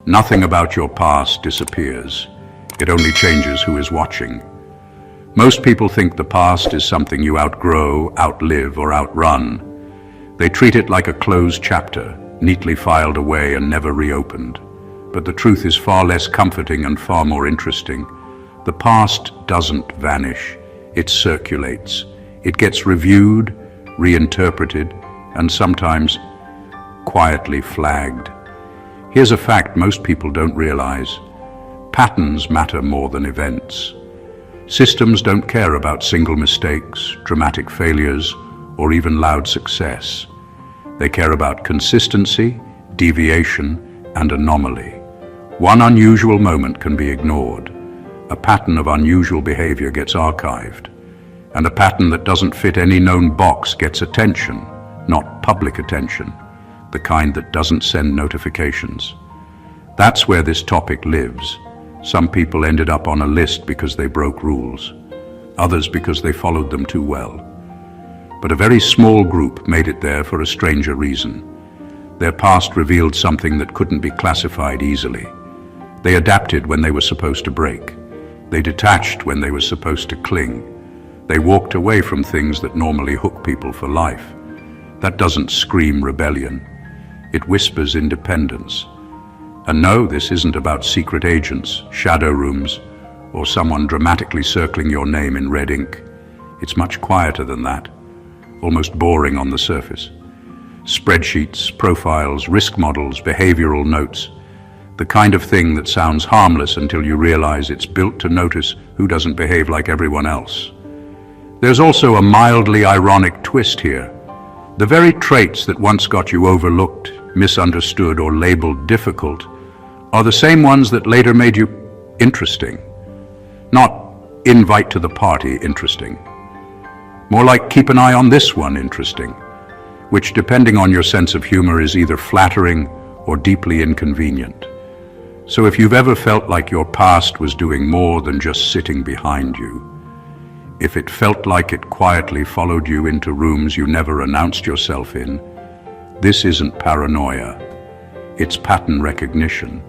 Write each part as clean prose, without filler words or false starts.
Nothing about your past disappears. It only changes who is watching. Most people think the past is something you outgrow, outlive, or outrun. They treat it like a closed chapter, neatly filed away and never reopened. But the truth is far less comforting and far more interesting. The past doesn't vanish. It circulates. It gets reviewed, reinterpreted, and sometimes quietly flagged. Here's a fact most people don't realize. Patterns matter more than events. Systems don't care about single mistakes, dramatic failures, or even loud success. They care about consistency, deviation, and anomaly. One unusual moment can be ignored. A pattern of unusual behavior gets archived. And a pattern that doesn't fit any known box gets attention, not public attention, the kind that doesn't send notifications. That's where this topic lives. Some people ended up on a list because they broke rules, others because they followed them too well. But a very small group made it there for a stranger reason. Their past revealed something that couldn't be classified easily. They adapted when they were supposed to break. They detached when they were supposed to cling. They walked away from things that normally hook people for life. That doesn't scream rebellion. It whispers independence. And no, this isn't about secret agents, shadow rooms, or someone dramatically circling your name in red ink. It's much quieter than that, almost boring on the surface. Spreadsheets, profiles, risk models, behavioral notes, the kind of thing that sounds harmless until you realize it's built to notice who doesn't behave like everyone else. There's also a mildly ironic twist here. The very traits that once got you overlooked, misunderstood, or labeled difficult are the same ones that later made you interesting. Not invite to the party interesting. More like keep an eye on this one interesting, which depending on your sense of humor is either flattering or deeply inconvenient. So if you've ever felt like your past was doing more than just sitting behind you, if it felt like it quietly followed you into rooms you never announced yourself in, this isn't paranoia, it's pattern recognition.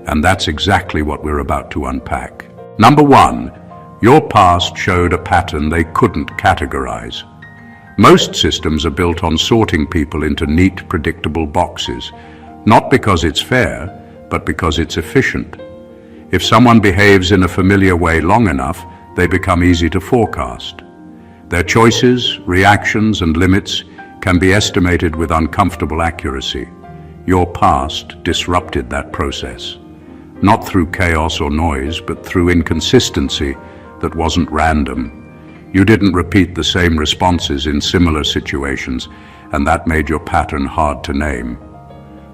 And that's exactly what we're about to unpack. Number one, your past showed a pattern they couldn't categorize. Most systems are built on sorting people into neat, predictable boxes, not because it's fair, but because it's efficient. If someone behaves in a familiar way long enough, they become easy to forecast. Their choices, reactions, and limits can be estimated with uncomfortable accuracy. Your past disrupted that process, not through chaos or noise, but through inconsistency that wasn't random. You didn't repeat the same responses in similar situations, and that made your pattern hard to name.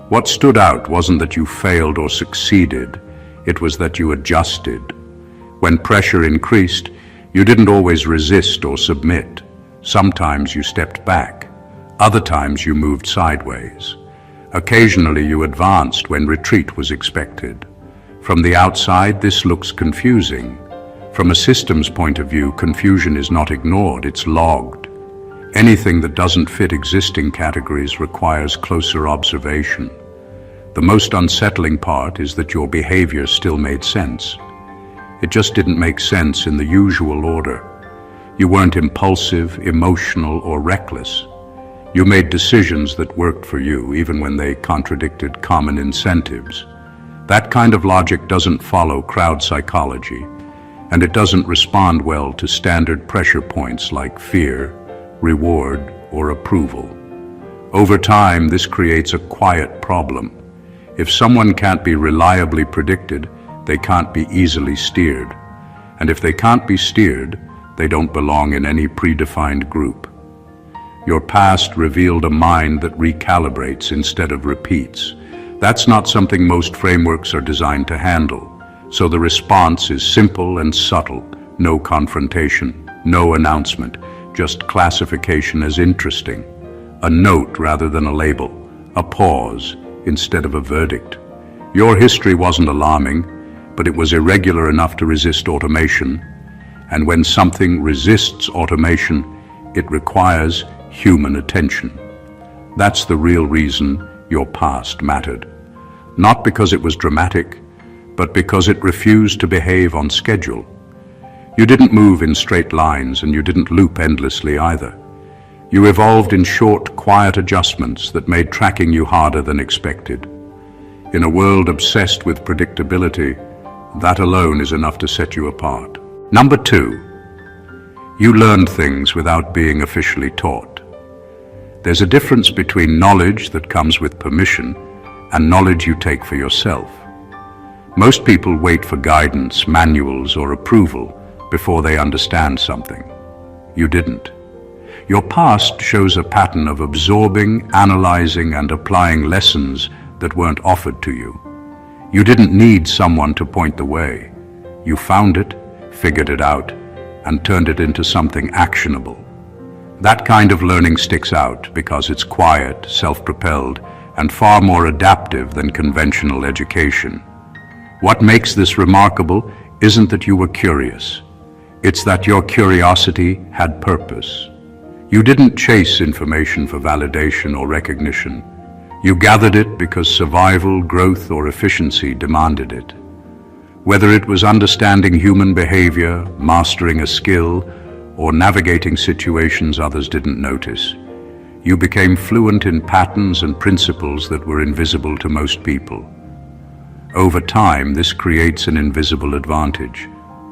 What stood out wasn't that you failed or succeeded, it was that you adjusted. When pressure increased, you didn't always resist or submit. Sometimes you stepped back. Other times you moved sideways. Occasionally you advanced when retreat was expected. From the outside, this looks confusing. From a systems point of view, confusion is not ignored, it's logged. Anything that doesn't fit existing categories requires closer observation. The most unsettling part is that your behavior still made sense. It just didn't make sense in the usual order. You weren't impulsive, emotional, or reckless. You made decisions that worked for you, even when they contradicted common incentives. That kind of logic doesn't follow crowd psychology, and it doesn't respond well to standard pressure points like fear, reward, or approval. Over time, this creates a quiet problem. If someone can't be reliably predicted, they can't be easily steered. And if they can't be steered, they don't belong in any predefined group. Your past revealed a mind that recalibrates instead of repeats. That's not something most frameworks are designed to handle. So the response is simple and subtle. No confrontation, no announcement, just classification as interesting. A note rather than a label, a pause instead of a verdict. Your history wasn't alarming, but it was irregular enough to resist automation. And when something resists automation, it requires human attention. That's the real reason your past mattered. not because it was dramatic, but because it refused to behave on schedule. You didn't move in straight lines, and you didn't loop endlessly either. You evolved in short, quiet adjustments that made tracking you harder than expected. In a world obsessed with predictability, that alone is enough to set you apart. Number 2, you learned things without being officially taught. There's a difference between knowledge that comes with permission and knowledge you take for yourself. Most people wait for guidance, manuals, or approval before they understand something. You didn't. Your past shows a pattern of absorbing, analyzing, and applying lessons that weren't offered to you. You didn't need someone to point the way. You found it, figured it out, and turned it into something actionable. That kind of learning sticks out because it's quiet, self-propelled, and far more adaptive than conventional education. What makes this remarkable isn't that you were curious. It's that your curiosity had purpose. You didn't chase information for validation or recognition. You gathered it because survival, growth, or efficiency demanded it. Whether it was understanding human behavior, mastering a skill, or navigating situations others didn't notice, you became fluent in patterns and principles that were invisible to most people. Over time, this creates an invisible advantage.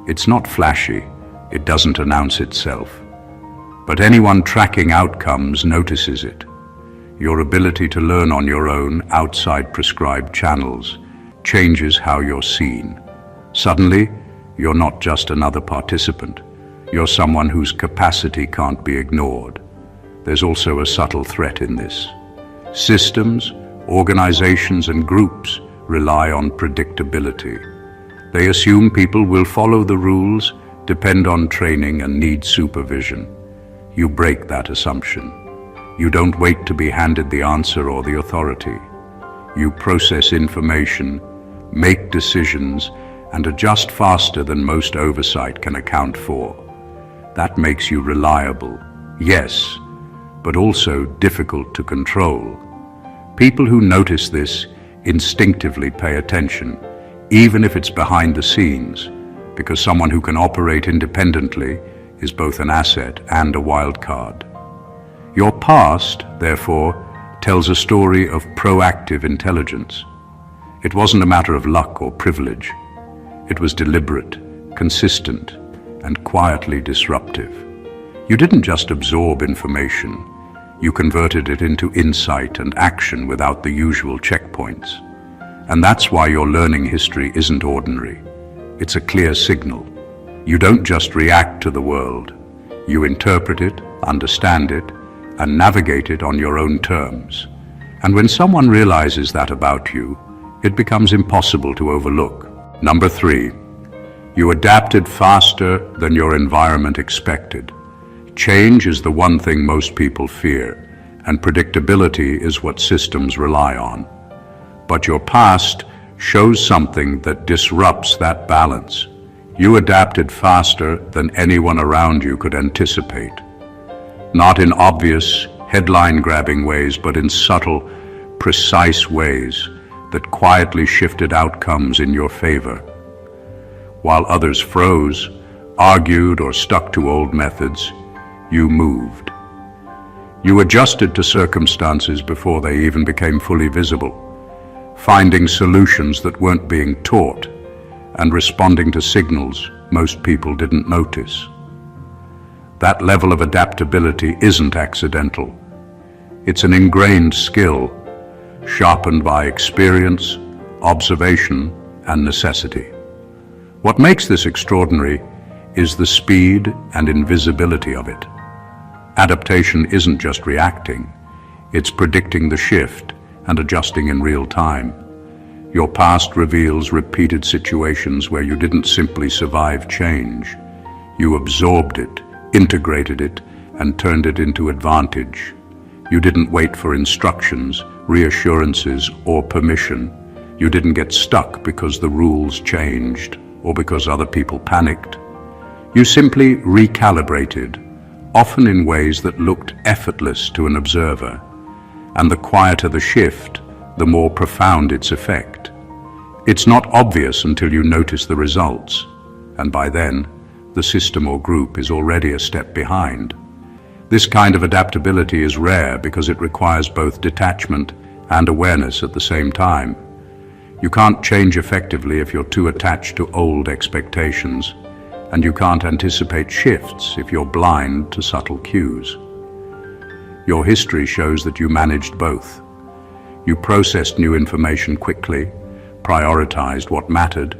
It's not flashy, it doesn't announce itself. But anyone tracking outcomes notices it. Your ability to learn on your own, outside prescribed channels, changes how you're seen. Suddenly, you're not just another participant. You're someone whose capacity can't be ignored. There's also a subtle threat in this. Systems, organizations, and groups rely on predictability. They assume people will follow the rules, depend on training, and need supervision. You break that assumption. You don't wait to be handed the answer or the authority. You process information, make decisions, and adjust faster than most oversight can account for. That makes you reliable, yes, but also difficult to control. People who notice this instinctively pay attention, even if it's behind the scenes, because someone who can operate independently is both an asset and a wild card. Your past, therefore, tells a story of proactive intelligence. It wasn't a matter of luck or privilege. It was deliberate, consistent, and quietly disruptive. You didn't just absorb information. You converted it into insight and action without the usual checkpoints. And that's why your learning history isn't ordinary. It's a clear signal. You don't just react to the world. You interpret it, understand it, and navigate it on your own terms. And when someone realizes that about you, it becomes impossible to overlook. Number 3, you adapted faster than your environment expected. Change is the one thing most people fear, and predictability is what systems rely on. But your past shows something that disrupts that balance. You adapted faster than anyone around you could anticipate. Not in obvious, headline-grabbing ways, but in subtle, precise ways that quietly shifted outcomes in your favor. While others froze, argued, or stuck to old methods, you moved. You adjusted to circumstances before they even became fully visible, finding solutions that weren't being taught, and responding to signals most people didn't notice. That level of adaptability isn't accidental. It's an ingrained skill, sharpened by experience, observation, and necessity. What makes this extraordinary is the speed and invisibility of it. Adaptation isn't just reacting, it's predicting the shift and adjusting in real time. Your past reveals repeated situations where you didn't simply survive change. You absorbed it, integrated it, and turned it into advantage. You didn't wait for instructions, reassurances, or permission. You didn't get stuck because the rules changed or because other people panicked. You simply recalibrated, often in ways that looked effortless to an observer. And the quieter the shift, the more profound its effect. It's not obvious until you notice the results, and by then, the system or group is already a step behind. This kind of adaptability is rare because it requires both detachment and awareness at the same time. You can't change effectively if you're too attached to old expectations, and you can't anticipate shifts if you're blind to subtle cues. Your history shows that you managed both. You processed new information quickly, prioritized what mattered,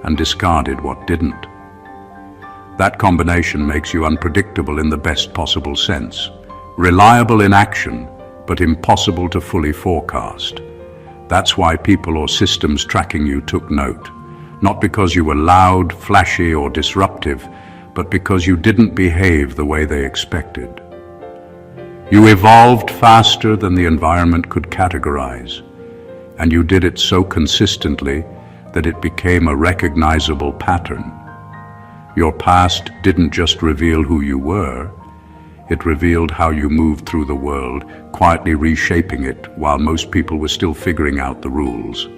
and discarded what didn't. That combination makes you unpredictable in the best possible sense, reliable in action, but impossible to fully forecast. That's why people or systems tracking you took note, not because you were loud, flashy, or disruptive, but because you didn't behave the way they expected. You evolved faster than the environment could categorize, and you did it so consistently that it became a recognizable pattern. Your past didn't just reveal who you were, it revealed how you moved through the world, quietly reshaping it while most people were still figuring out the rules.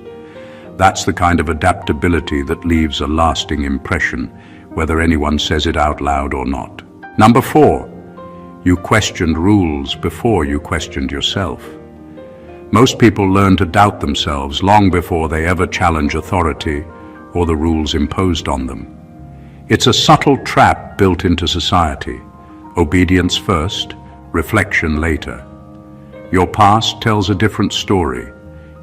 That's the kind of adaptability that leaves a lasting impression, whether anyone says it out loud or not. Number 4, you questioned rules before you questioned yourself. Most people learn to doubt themselves long before they ever challenge authority or the rules imposed on them. It's a subtle trap built into society. Obedience first, reflection later. Your past tells a different story.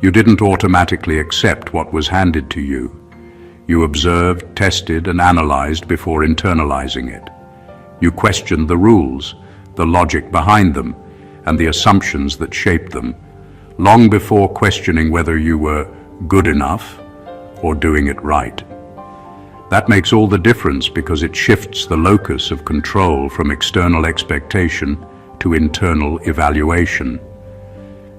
You didn't automatically accept what was handed to you. You observed, tested, and analyzed before internalizing it. You questioned the rules, the logic behind them, and the assumptions that shaped them, long before questioning whether you were good enough or doing it right. That makes all the difference because it shifts the locus of control from external expectation to internal evaluation.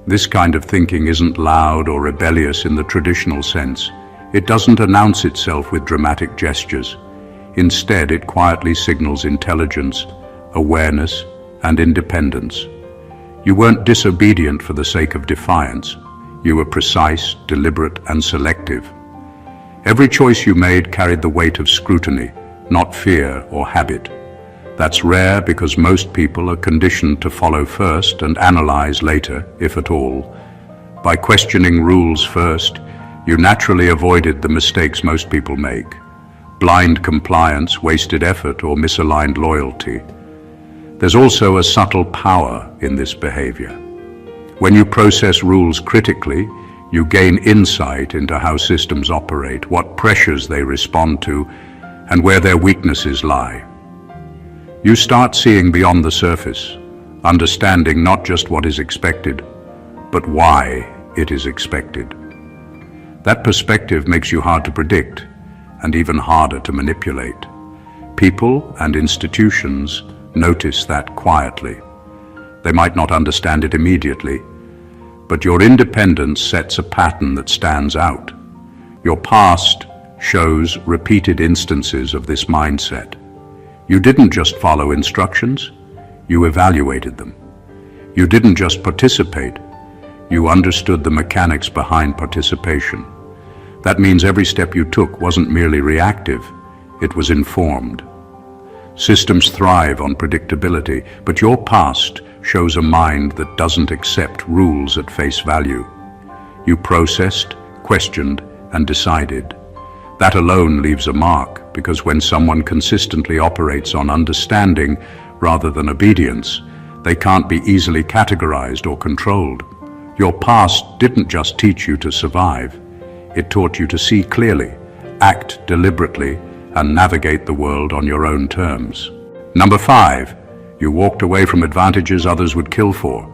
This kind of thinking isn't loud or rebellious in the traditional sense. It doesn't announce itself with dramatic gestures. Instead, it quietly signals intelligence, awareness, and independence. You weren't disobedient for the sake of defiance. You were precise, deliberate, and selective. Every choice you made carried the weight of scrutiny, not fear or habit. That's rare because most people are conditioned to follow first and analyze later, if at all. By questioning rules first, you naturally avoided the mistakes most people make. Blind compliance, wasted effort, or misaligned loyalty. There's also a subtle power in this behavior. When you process rules critically, you gain insight into how systems operate, what pressures they respond to, and where their weaknesses lie. You start seeing beyond the surface, understanding not just what is expected, but why it is expected. That perspective makes you hard to predict and even harder to manipulate. People and institutions notice that quietly. They might not understand it immediately, but your independence sets a pattern that stands out. Your past shows repeated instances of this mindset. You didn't just follow instructions, you evaluated them. You didn't just participate, you understood the mechanics behind participation. That means every step you took wasn't merely reactive, it was informed. Systems thrive on predictability, but your past shows a mind that doesn't accept rules at face value. You processed, questioned, and decided. That alone leaves a mark, because when someone consistently operates on understanding rather than obedience, they can't be easily categorized or controlled. Your past didn't just teach you to survive. It taught you to see clearly, act deliberately, and navigate the world on your own terms. Number 5, you walked away from advantages others would kill for.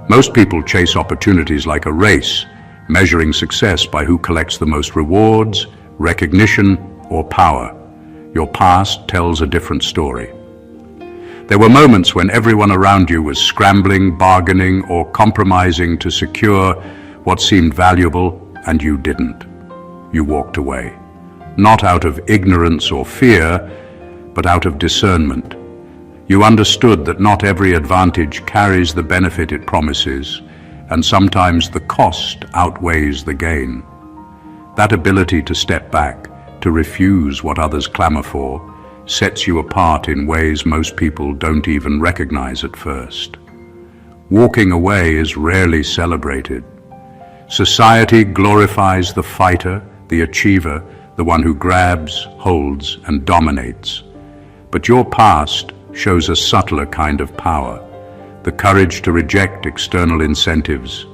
Most people chase opportunities like a race, measuring success by who collects the most rewards, recognition, or power. Your past tells a different story. There were moments when everyone around you was scrambling, bargaining, or compromising to secure what seemed valuable, and you didn't. You walked away. Not out of ignorance or fear, but out of discernment. You understood that not every advantage carries the benefit it promises, and sometimes the cost outweighs the gain. That ability to step back, to refuse what others clamor for, sets you apart in ways most people don't even recognize at first. Walking away is rarely celebrated. Society glorifies the fighter, the achiever, the one who grabs, holds, and dominates. But your past shows a subtler kind of power, the courage to reject external incentives,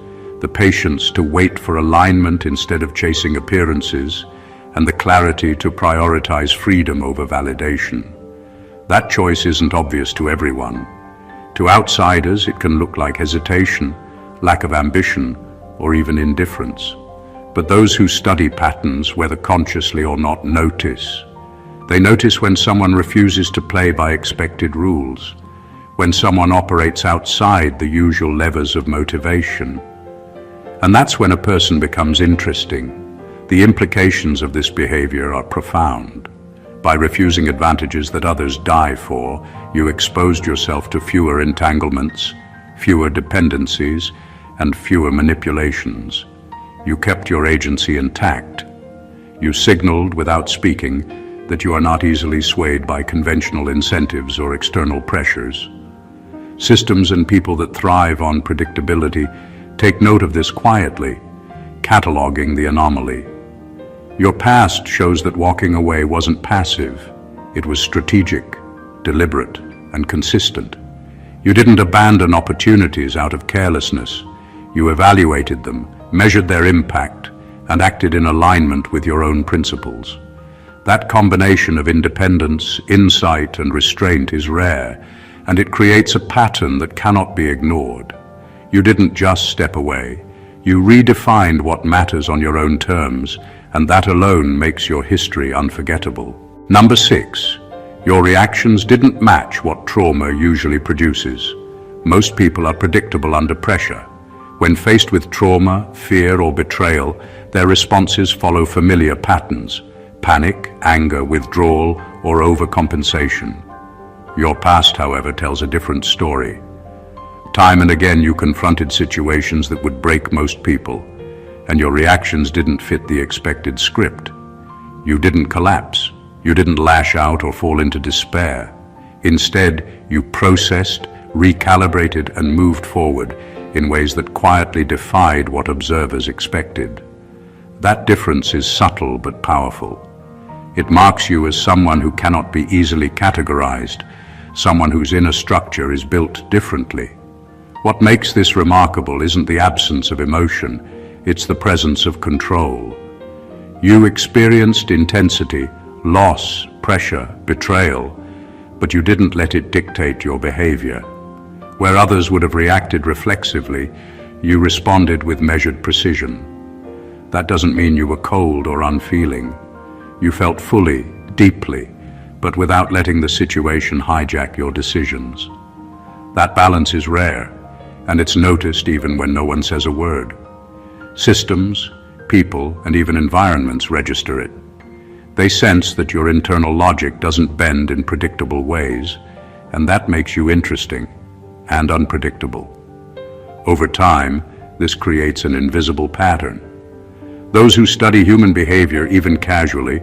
the patience to wait for alignment instead of chasing appearances, and the clarity to prioritize freedom over validation. That choice isn't obvious to everyone. To outsiders, it can look like hesitation, lack of ambition, or even indifference. But those who study patterns, whether consciously or not, notice. They notice when someone refuses to play by expected rules, when someone operates outside the usual levers of motivation. And that's when a person becomes interesting. The implications of this behavior are profound. By refusing advantages that others die for, you exposed yourself to fewer entanglements, fewer dependencies, and fewer manipulations. You kept your agency intact. You signaled without speaking that you are not easily swayed by conventional incentives or external pressures. Systems and people that thrive on predictability take note of this quietly, cataloging the anomaly. Your past shows that walking away wasn't passive. It was strategic, deliberate, and consistent. You didn't abandon opportunities out of carelessness. You evaluated them, measured their impact, and acted in alignment with your own principles. That combination of independence, insight, and restraint is rare, and it creates a pattern that cannot be ignored. You didn't just step away. You redefined what matters on your own terms, and that alone makes your history unforgettable. Number 6, your reactions didn't match what trauma usually produces. Most people are predictable under pressure. When faced with trauma, fear, or betrayal, their responses follow familiar patterns: panic, anger, withdrawal, or overcompensation. Your past, however, tells a different story. Time and again you confronted situations that would break most people, and your reactions didn't fit the expected script. You didn't collapse. You didn't lash out or fall into despair. Instead, you processed, recalibrated, and moved forward in ways that quietly defied what observers expected. That difference is subtle but powerful. It marks you as someone who cannot be easily categorized, someone whose inner structure is built differently. What makes this remarkable isn't the absence of emotion, it's the presence of control. You experienced intensity, loss, pressure, betrayal, but you didn't let it dictate your behavior. Where others would have reacted reflexively, you responded with measured precision. That doesn't mean you were cold or unfeeling. You felt fully, deeply, but without letting the situation hijack your decisions. That balance is rare, and it's noticed even when no one says a word. Systems, people, and even environments register it. They sense that your internal logic doesn't bend in predictable ways, and that makes you interesting and unpredictable. Over time, this creates an invisible pattern. Those who study human behavior, even casually,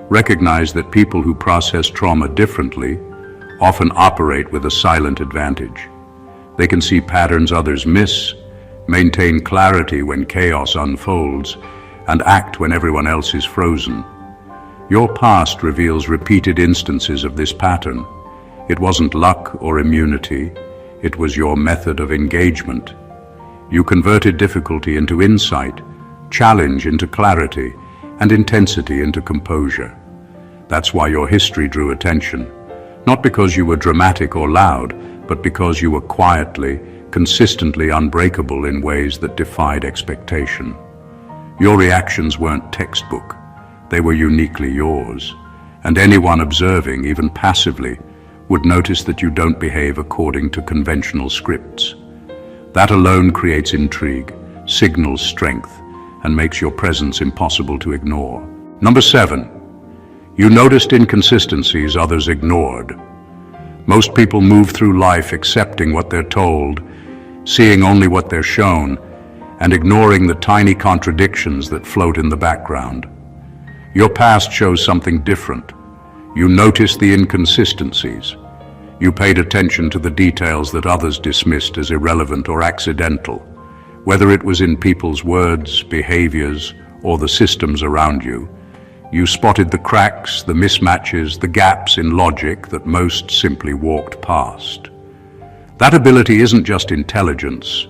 recognize that people who process trauma differently often operate with a silent advantage. They can see patterns others miss, maintain clarity when chaos unfolds, and act when everyone else is frozen. Your past reveals repeated instances of this pattern. It wasn't luck or immunity, it was your method of engagement. You converted difficulty into insight, challenge into clarity, and intensity into composure. That's why your history drew attention, not because you were dramatic or loud, but because you were quietly, consistently unbreakable in ways that defied expectation. Your reactions weren't textbook, they were uniquely yours, and anyone observing, even passively, would notice that you don't behave according to conventional scripts. That alone creates intrigue, signals strength, and makes your presence impossible to ignore. Number 7, you noticed inconsistencies others ignored. Most people move through life accepting what they're told, seeing only what they're shown, and ignoring the tiny contradictions that float in the background. Your past shows something different. You noticed the inconsistencies. You paid attention to the details that others dismissed as irrelevant or accidental, whether it was in people's words, behaviors, or the systems around you. You spotted the cracks, the mismatches, the gaps in logic that most simply walked past. That ability isn't just intelligence,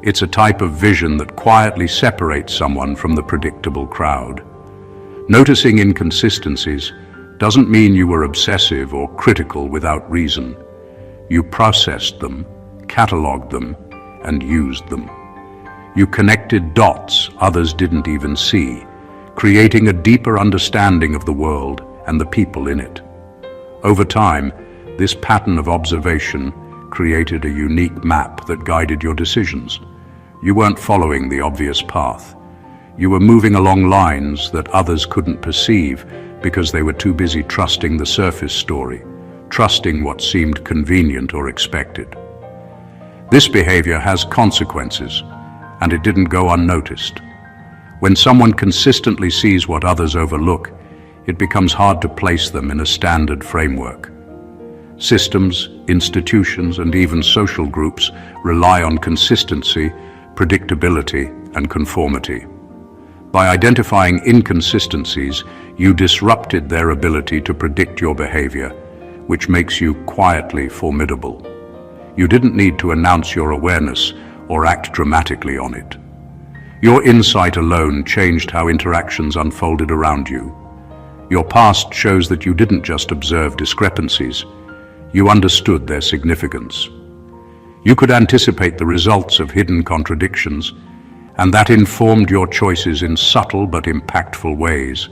it's a type of vision that quietly separates someone from the predictable crowd. Noticing inconsistencies doesn't mean you were obsessive or critical without reason. You processed them, cataloged them, and used them. You connected dots others didn't even see, creating a deeper understanding of the world and the people in it. Over time, this pattern of observation created a unique map that guided your decisions. You weren't following the obvious path. You were moving along lines that others couldn't perceive because they were too busy trusting the surface story, trusting what seemed convenient or expected. This behavior has consequences, and it didn't go unnoticed. When someone consistently sees what others overlook, it becomes hard to place them in a standard framework. Systems, institutions, and even social groups rely on consistency, predictability, and conformity. By identifying inconsistencies, you disrupted their ability to predict your behavior, which makes you quietly formidable. You didn't need to announce your awareness or act dramatically on it. Your insight alone changed how interactions unfolded around you. Your past shows that you didn't just observe discrepancies, you understood their significance. You could anticipate the results of hidden contradictions, and that informed your choices in subtle but impactful ways.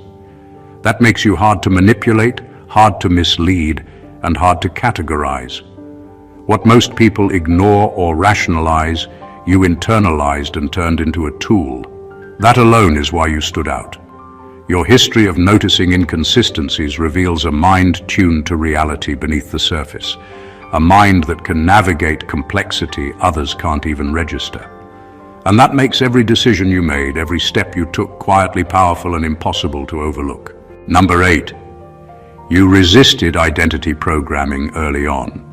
That makes you hard to manipulate, hard to mislead, and hard to categorize. What most people ignore or rationalize, you internalized and turned into a tool. That alone is why you stood out. Your history of noticing inconsistencies reveals a mind tuned to reality beneath the surface, a mind that can navigate complexity others can't even register. And that makes every decision you made, every step you took quietly powerful and impossible to overlook. Number 8, you resisted identity programming early on.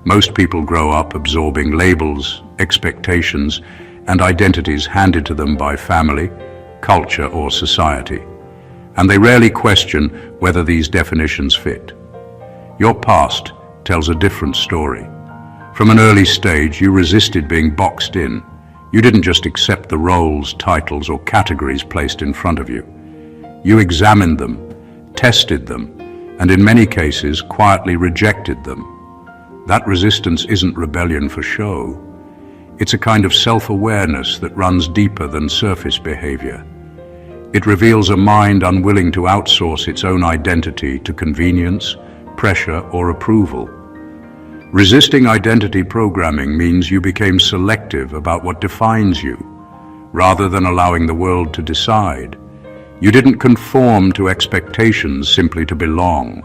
Most people grow up absorbing labels, expectations, and identities handed to them by family, culture, or society. And they rarely question whether these definitions fit. Your past tells a different story. From an early stage, you resisted being boxed in. You didn't just accept the roles, titles, or categories placed in front of you. You examined them, tested them, and in many cases, quietly rejected them. That resistance isn't rebellion for show. It's a kind of self-awareness that runs deeper than surface behavior. It reveals a mind unwilling to outsource its own identity to convenience, pressure, or approval. Resisting identity programming means you became selective about what defines you, rather than allowing the world to decide. You didn't conform to expectations simply to belong.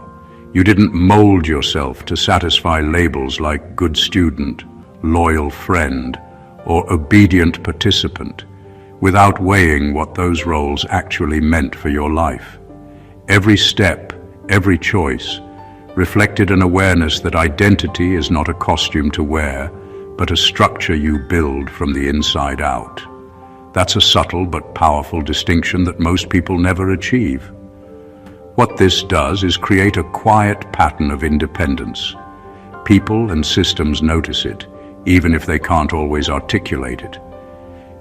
You didn't mold yourself to satisfy labels like good student, loyal friend, or obedient participant, without weighing what those roles actually meant for your life. Every step, every choice, reflected an awareness that identity is not a costume to wear, but a structure you build from the inside out. That's a subtle but powerful distinction that most people never achieve. What this does is create a quiet pattern of independence. People and systems notice it, even if they can't always articulate it.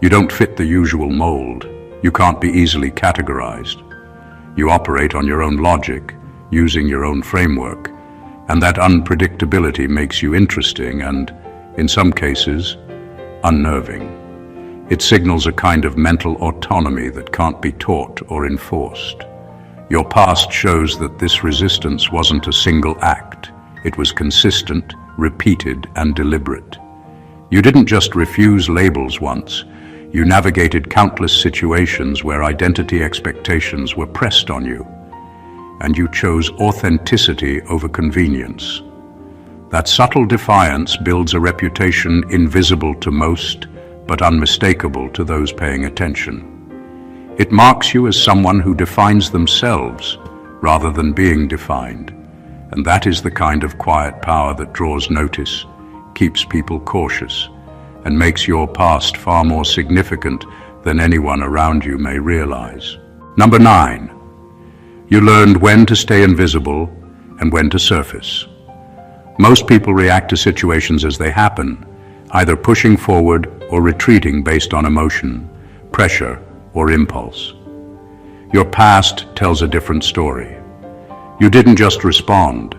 You don't fit the usual mold. You can't be easily categorized. You operate on your own logic, using your own framework, and that unpredictability makes you interesting and, in some cases, unnerving. It signals a kind of mental autonomy that can't be taught or enforced. Your past shows that this resistance wasn't a single act. It was consistent, repeated, and deliberate. You didn't just refuse labels once. You navigated countless situations where identity expectations were pressed on you, and you chose authenticity over convenience. That subtle defiance builds a reputation invisible to most, but unmistakable to those paying attention. It marks you as someone who defines themselves rather than being defined, and that is the kind of quiet power that draws notice, keeps people cautious, and makes your past far more significant than anyone around you may realize. Number 9. You learned when to stay invisible and when to surface. Most people react to situations as they happen, either pushing forward or retreating based on emotion, pressure, or impulse. Your past tells a different story. You didn't just respond.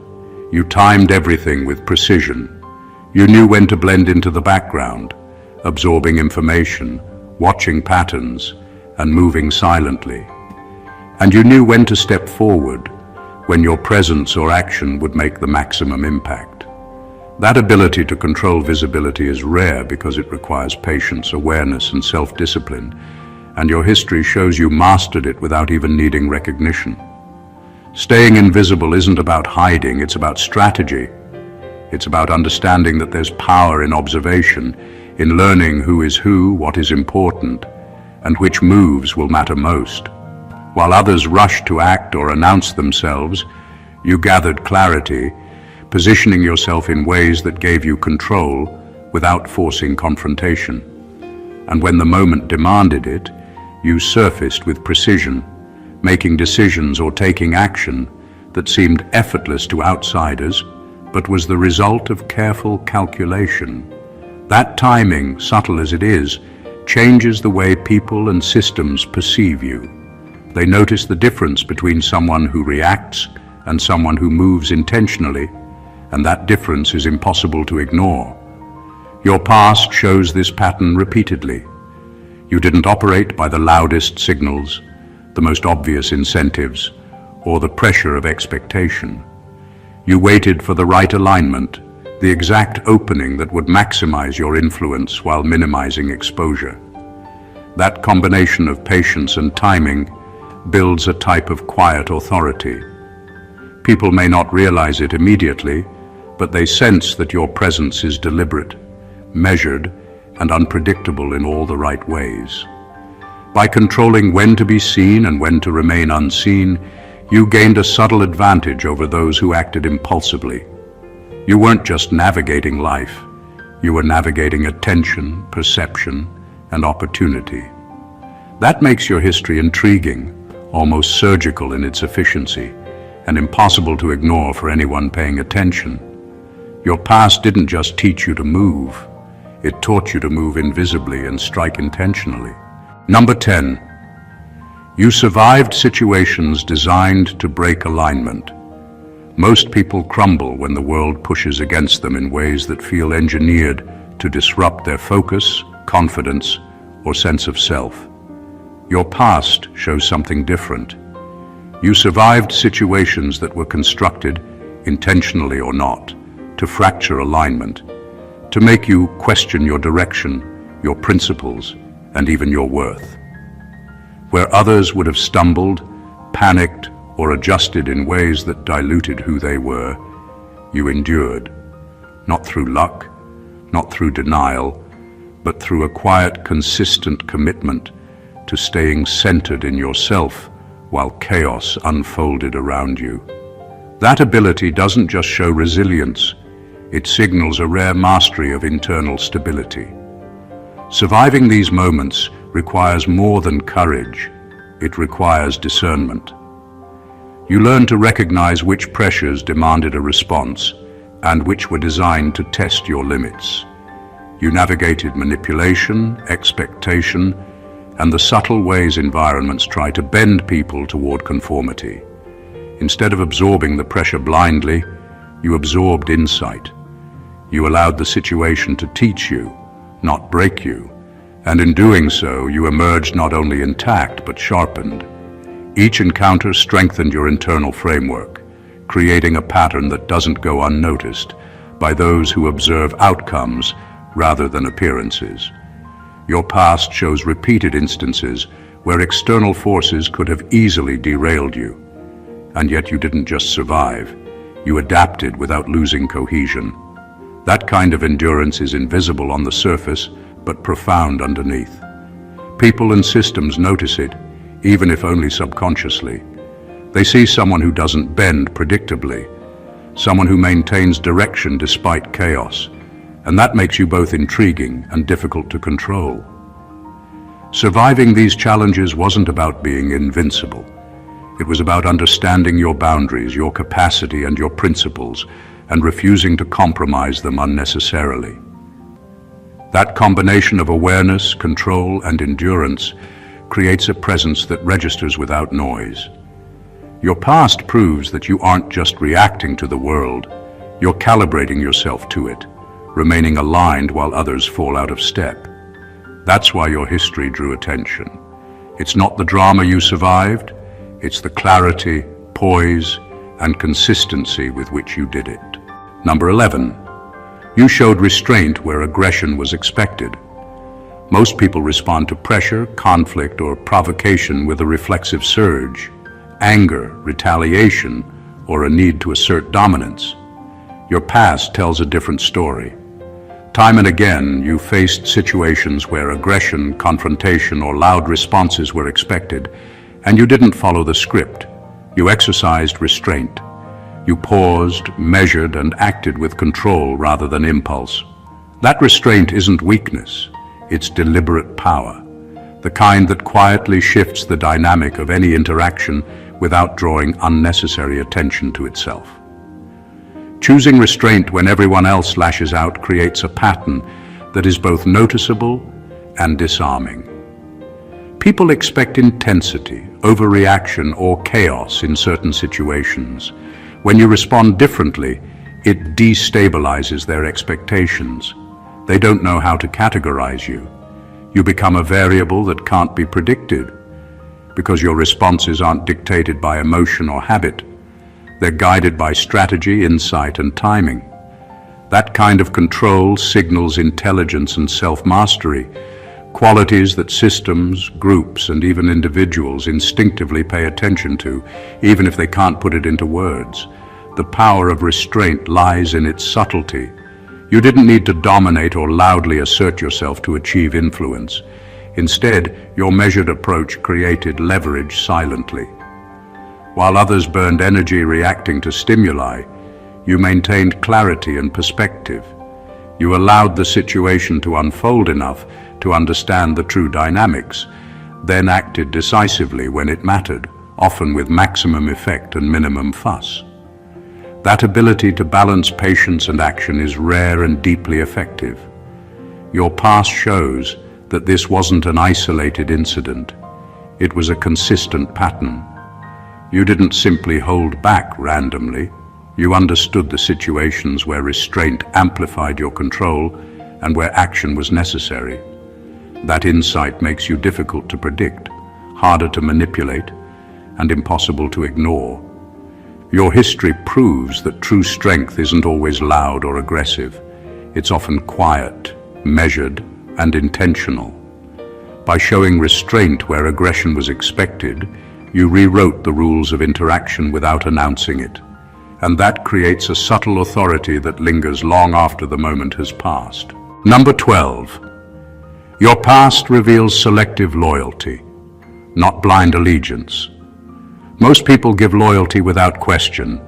You timed everything with precision. You knew when to blend into the background, absorbing information, watching patterns, and moving silently. And you knew when to step forward, when your presence or action would make the maximum impact. That ability to control visibility is rare because it requires patience, awareness, and self-discipline, and your history shows you mastered it without even needing recognition. Staying invisible isn't about hiding, it's about strategy. It's about understanding that there's power in observation, in learning who is who, what is important, and which moves will matter most. While others rushed to act or announce themselves, you gathered clarity, positioning yourself in ways that gave you control without forcing confrontation. And when the moment demanded it, you surfaced with precision, making decisions or taking action that seemed effortless to outsiders, but was the result of careful calculation. That timing, subtle as it is, changes the way people and systems perceive you. They notice the difference between someone who reacts and someone who moves intentionally, and that difference is impossible to ignore. Your past shows this pattern repeatedly. You didn't operate by the loudest signals, the most obvious incentives, or the pressure of expectation. You waited for the right alignment, the exact opening that would maximize your influence while minimizing exposure. That combination of patience and timing builds a type of quiet authority. People may not realize it immediately, but they sense that your presence is deliberate, measured, and unpredictable in all the right ways. By controlling when to be seen and when to remain unseen, you gained a subtle advantage over those who acted impulsively. You weren't just navigating life, you were navigating attention, perception, and opportunity. That makes your history intriguing, almost surgical in its efficiency, and impossible to ignore for anyone paying attention. Your past didn't just teach you to move, it taught you to move invisibly and strike intentionally. Number 10. You survived situations designed to break alignment. Most people crumble when the world pushes against them in ways that feel engineered to disrupt their focus, confidence, or sense of self. Your past shows something different. You survived situations that were constructed, intentionally or not, to fracture alignment, to make you question your direction, your principles, and even your worth. Where others would have stumbled, panicked, or adjusted in ways that diluted who they were, you endured, not through luck, not through denial, but through a quiet, consistent commitment to staying centered in yourself while chaos unfolded around you. That ability doesn't just show resilience, it signals a rare mastery of internal stability. Surviving these moments requires more than courage, it requires discernment. You learn to recognize which pressures demanded a response and which were designed to test your limits. You navigated manipulation, expectation, and the subtle ways environments try to bend people toward conformity. Instead of absorbing the pressure blindly, you absorbed insight. You allowed the situation to teach you, not break you, and in doing so, you emerged not only intact but sharpened. Each encounter strengthened your internal framework, creating a pattern that doesn't go unnoticed by those who observe outcomes rather than appearances. Your past shows repeated instances where external forces could have easily derailed you. And yet you didn't just survive, you adapted without losing cohesion. That kind of endurance is invisible on the surface, but profound underneath. People and systems notice it, even if only subconsciously. They see someone who doesn't bend predictably, someone who maintains direction despite chaos, and that makes you both intriguing and difficult to control. Surviving these challenges wasn't about being invincible. It was about understanding your boundaries, your capacity, and your principles, and refusing to compromise them unnecessarily. That combination of awareness, control, and endurance creates a presence that registers without noise. Your past proves that you aren't just reacting to the world, you're calibrating yourself to it, remaining aligned while others fall out of step. That's why your history drew attention. It's not the drama you survived, it's the clarity, poise, and consistency with which you did it. Number 11. You showed restraint where aggression was expected. Most people respond to pressure, conflict, or provocation with a reflexive surge, anger, retaliation, or a need to assert dominance. Your past tells a different story. Time and again, you faced situations where aggression, confrontation, or loud responses were expected, and you didn't follow the script. You exercised restraint. You paused, measured, and acted with control rather than impulse. That restraint isn't weakness, it's deliberate power, the kind that quietly shifts the dynamic of any interaction without drawing unnecessary attention to itself. Choosing restraint when everyone else lashes out creates a pattern that is both noticeable and disarming. People expect intensity, overreaction, or chaos in certain situations. When you respond differently, it destabilizes their expectations. They don't know how to categorize you. You become a variable that can't be predicted because your responses aren't dictated by emotion or habit. They're guided by strategy, insight, and timing. That kind of control signals intelligence and self-mastery, qualities that systems, groups, and even individuals instinctively pay attention to, even if they can't put it into words. The power of restraint lies in its subtlety. You didn't need to dominate or loudly assert yourself to achieve influence. Instead, your measured approach created leverage silently. While others burned energy reacting to stimuli, you maintained clarity and perspective. You allowed the situation to unfold enough to understand the true dynamics, then acted decisively when it mattered, often with maximum effect and minimum fuss. That ability to balance patience and action is rare and deeply effective. Your past shows that this wasn't an isolated incident. It was a consistent pattern. You didn't simply hold back randomly. You understood the situations where restraint amplified your control and where action was necessary. That insight makes you difficult to predict, harder to manipulate, and impossible to ignore. Your history proves that true strength isn't always loud or aggressive. It's often quiet, measured, and intentional. By showing restraint where aggression was expected, you rewrote the rules of interaction without announcing it. And that creates a subtle authority that lingers long after the moment has passed. Number 12. Your past reveals selective loyalty, not blind allegiance. Most people give loyalty without question,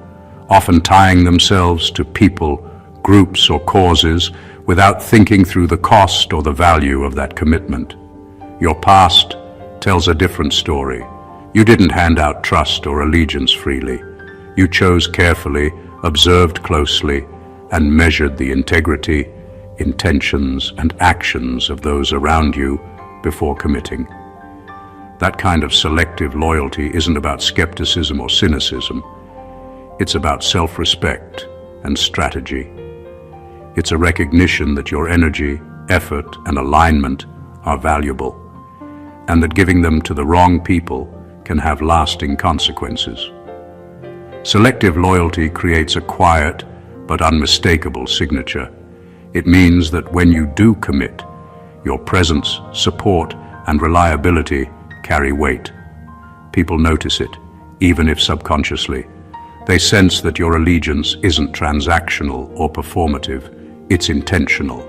often tying themselves to people, groups, or causes without thinking through the cost or the value of that commitment. Your past tells a different story. You didn't hand out trust or allegiance freely. You chose carefully, observed closely, and measured the integrity, intentions, and actions of those around you before committing. That kind of selective loyalty isn't about skepticism or cynicism. It's about self-respect and strategy. It's a recognition that your energy, effort, and alignment are valuable, and that giving them to the wrong people can have lasting consequences. Selective loyalty creates a quiet but unmistakable signature. It means that when you do commit, your presence, support, and reliability carry weight. People notice it, even if subconsciously. They sense that your allegiance isn't transactional or performative, it's intentional.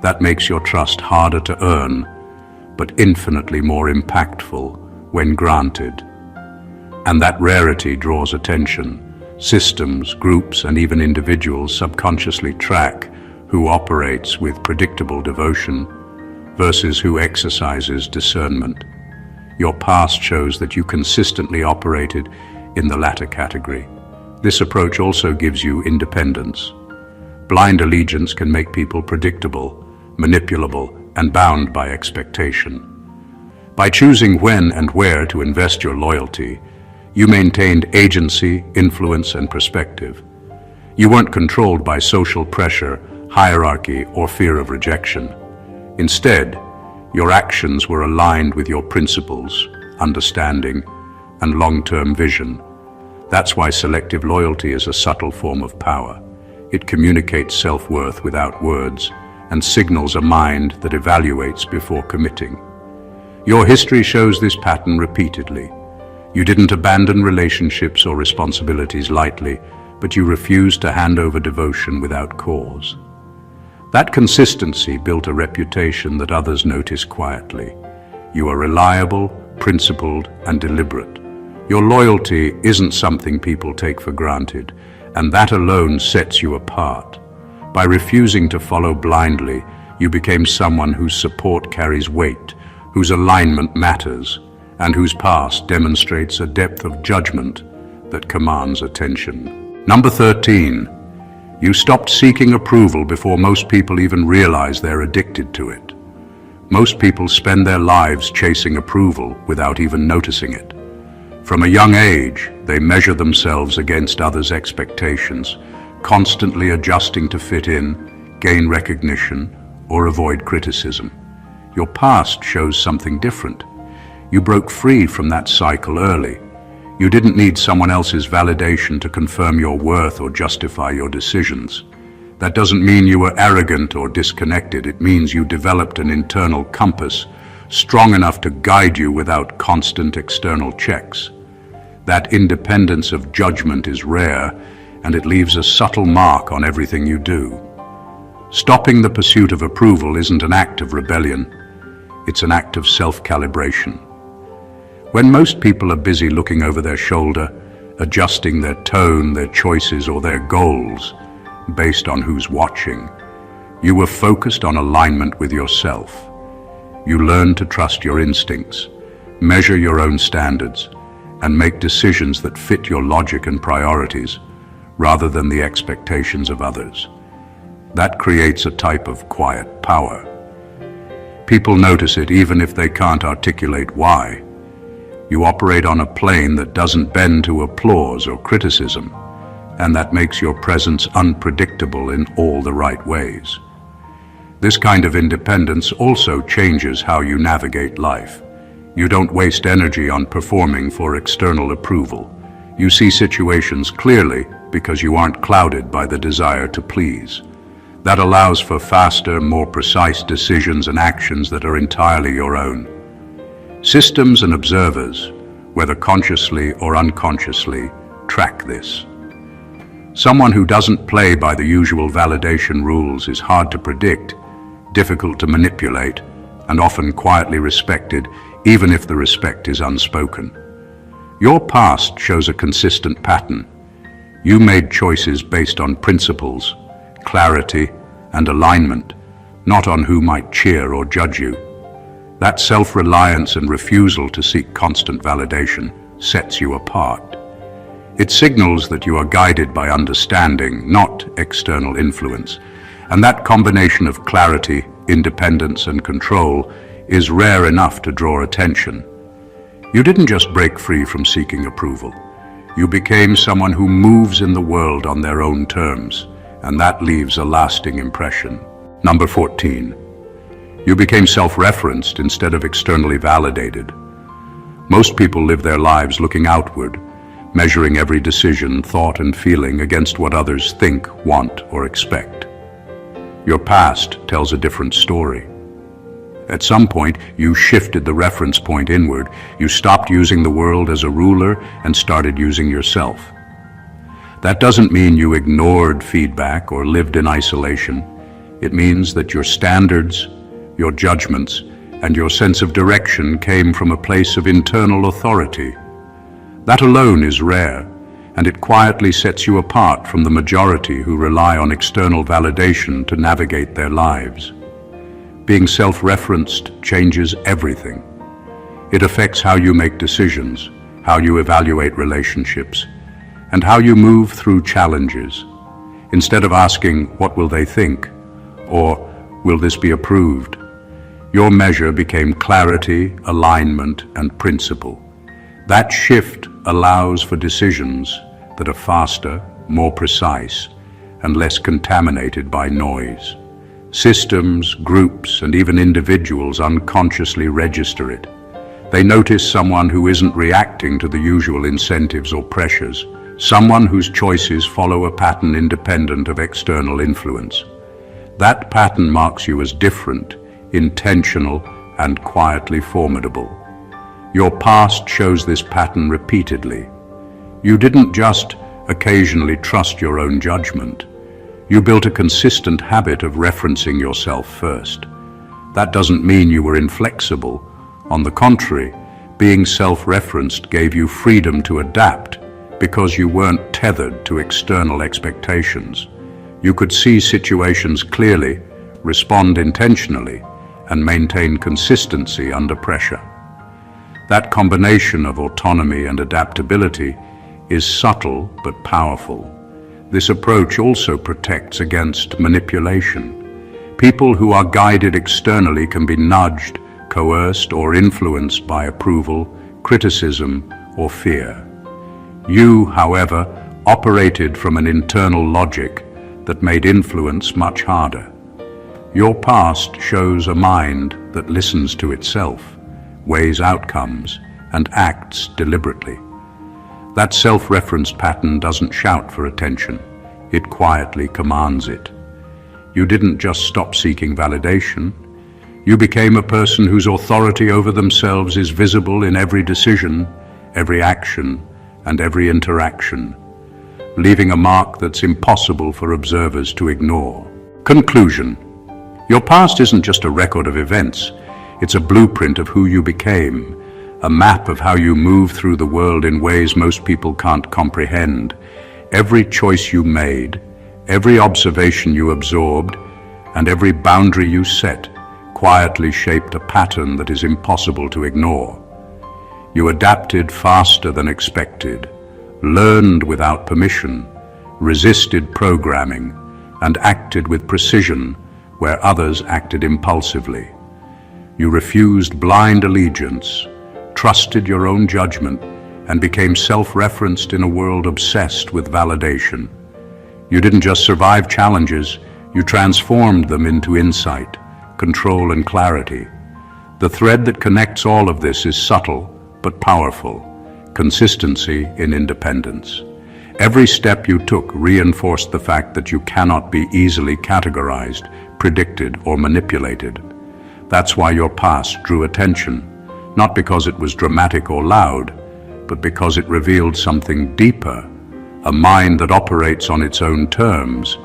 That makes your trust harder to earn, but infinitely more impactful when granted. And that rarity draws attention. Systems, groups, and even individuals subconsciously track who operates with predictable devotion versus who exercises discernment. Your past shows that you consistently operated in the latter category. This approach also gives you independence. Blind allegiance can make people predictable, manipulable, and bound by expectation. By choosing when and where to invest your loyalty, you maintained agency, influence, and perspective. You weren't controlled by social pressure, hierarchy, or fear of rejection. Instead, your actions were aligned with your principles, understanding, and long-term vision. That's why selective loyalty is a subtle form of power. It communicates self-worth without words and signals a mind that evaluates before committing. Your history shows this pattern repeatedly. You didn't abandon relationships or responsibilities lightly, but you refused to hand over devotion without cause. That consistency built a reputation that others notice quietly. You are reliable, principled, and deliberate. Your loyalty isn't something people take for granted, and that alone sets you apart. By refusing to follow blindly, you became someone whose support carries weight, whose alignment matters, and whose past demonstrates a depth of judgment that commands attention. Number 13. You stopped seeking approval before most people even realize they're addicted to it. Most people spend their lives chasing approval without even noticing it. From a young age, they measure themselves against others' expectations, constantly adjusting to fit in, gain recognition, or avoid criticism. Your past shows something different. You broke free from that cycle early. You didn't need someone else's validation to confirm your worth or justify your decisions. That doesn't mean you were arrogant or disconnected. It means you developed an internal compass strong enough to guide you without constant external checks. That independence of judgment is rare, and it leaves a subtle mark on everything you do. Stopping the pursuit of approval isn't an act of rebellion. It's an act of self-calibration. When most people are busy looking over their shoulder, adjusting their tone, their choices, or their goals based on who's watching, you were focused on alignment with yourself. You learned to trust your instincts, measure your own standards, and make decisions that fit your logic and priorities, rather than the expectations of others. That creates a type of quiet power. People notice it even if they can't articulate why. You operate on a plane that doesn't bend to applause or criticism, and that makes your presence unpredictable in all the right ways. This kind of independence also changes how you navigate life. You don't waste energy on performing for external approval. You see situations clearly because you aren't clouded by the desire to please. That allows for faster, more precise decisions and actions that are entirely your own. Systems and observers, whether consciously or unconsciously, track this. Someone who doesn't play by the usual validation rules is hard to predict, difficult to manipulate, and often quietly respected, even if the respect is unspoken. Your past shows a consistent pattern. You made choices based on principles, clarity, and alignment, not on who might cheer or judge you. That self-reliance and refusal to seek constant validation sets you apart. It signals that you are guided by understanding, not external influence. And that combination of clarity, independence, and control is rare enough to draw attention. You didn't just break free from seeking approval. You became someone who moves in the world on their own terms, and that leaves a lasting impression. Number 14. You became self-referenced instead of externally validated. Most people live their lives looking outward, measuring every decision, thought, and feeling against what others think, want, or expect. Your past tells a different story. At some point, you shifted the reference point inward. You stopped using the world as a ruler and started using yourself. That doesn't mean you ignored feedback or lived in isolation. It means that your standards, your judgments, and your sense of direction came from a place of internal authority. That alone is rare, and it quietly sets you apart from the majority who rely on external validation to navigate their lives. Being self-referenced changes everything. It affects how you make decisions, how you evaluate relationships, and how you move through challenges. Instead of asking, "What will they think?" or "Will this be approved?" your measure became clarity, alignment, and principle. That shift allows for decisions that are faster, more precise, and less contaminated by noise. Systems, groups, and even individuals unconsciously register it. They notice someone who isn't reacting to the usual incentives or pressures, someone whose choices follow a pattern independent of external influence. That pattern marks you as different, intentional, and quietly formidable. Your past shows this pattern repeatedly. You didn't just occasionally trust your own judgment. You built a consistent habit of referencing yourself first. That doesn't mean you were inflexible. On the contrary, being self-referenced gave you freedom to adapt because you weren't tethered to external expectations. You could see situations clearly, respond intentionally, and maintain consistency under pressure. That combination of autonomy and adaptability is subtle but powerful. This approach also protects against manipulation. People who are guided externally can be nudged, coerced, or influenced by approval, criticism, or fear. You, however, operated from an internal logic that made influence much harder. Your past shows a mind that listens to itself, weighs outcomes, and acts deliberately. That self-referenced pattern doesn't shout for attention. It quietly commands it. You didn't just stop seeking validation. You became a person whose authority over themselves is visible in every decision, every action, and every interaction, leaving a mark that's impossible for observers to ignore. Conclusion. Your past isn't just a record of events. It's a blueprint of who you became, a map of how you move through the world in ways most people can't comprehend. Every choice you made, every observation you absorbed, and every boundary you set quietly shaped a pattern that is impossible to ignore. You adapted faster than expected, learned without permission, resisted programming, and acted with precision where others acted impulsively. You refused blind allegiance, trusted your own judgment, and became self-referenced in a world obsessed with validation. You didn't just survive challenges, you transformed them into insight, control, and clarity. The thread that connects all of this is subtle but powerful: consistency in independence. Every step you took reinforced the fact that you cannot be easily categorized, predicted, or manipulated. That's why your past drew attention, not because it was dramatic or loud, but because it revealed something deeper, a mind that operates on its own terms,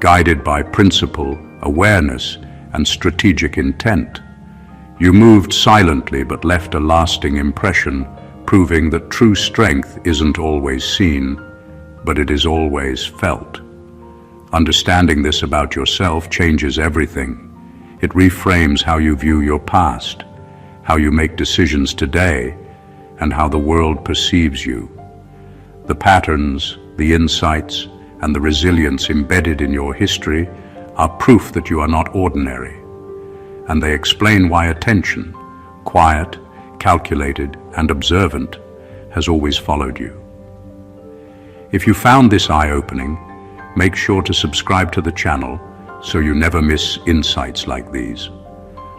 guided by principle, awareness, and strategic intent. You moved silently but left a lasting impression, proving that true strength isn't always seen, but it is always felt. Understanding this about yourself changes everything. It reframes how you view your past, how you make decisions today, and how the world perceives you. The patterns, the insights, and the resilience embedded in your history are proof that you are not ordinary, and they explain why attention, quiet, calculated, and observant, has always followed you. If you found this eye-opening, make sure to subscribe to the channel so you never miss insights like these.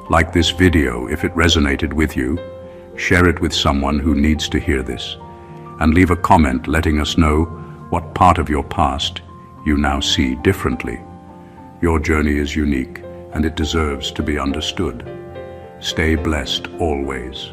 Like this video if it resonated with you, share it with someone who needs to hear this, and leave a comment letting us know what part of your past you now see differently. Your journey is unique, and it deserves to be understood. Stay blessed always.